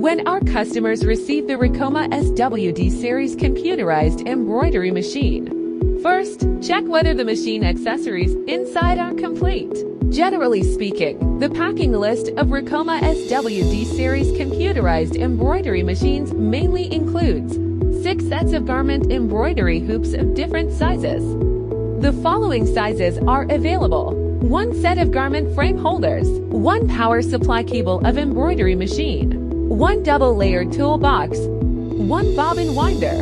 When our customers receive the Ricoma SWD series computerized embroidery machine, first, check whether the machine accessories inside are complete. Generally speaking, the packing list of Ricoma SWD series computerized embroidery machines mainly includes 6 sets of garment embroidery hoops of different sizes. The following sizes are available: 1 set of garment frame holders, 1 power supply cable of embroidery machine, 1 double-layered toolbox, 1 bobbin winder.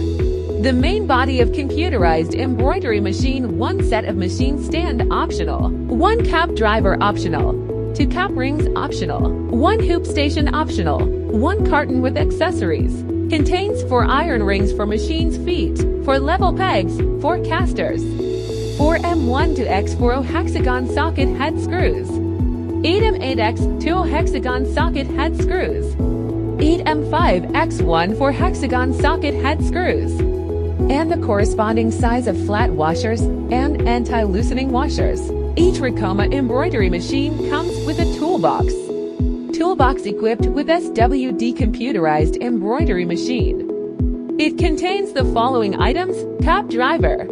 The main body of computerized embroidery machine, 1 set of machine stand optional, 1 cap driver optional, 2 cap rings optional, 1 hoop station optional, 1 carton with accessories. Contains 4 iron rings for machine's feet, 4 level pegs, 4 casters, 4 M1 to X4 hexagon socket head screws, 8 M8X2 hexagon socket head screws, 8 M5X1 for hexagon socket head screws, and the corresponding size of flat washers and anti-loosening washers. Each Ricoma embroidery machine comes with a toolbox. Toolbox equipped with SWD computerized embroidery machine. It contains the following items: cap driver,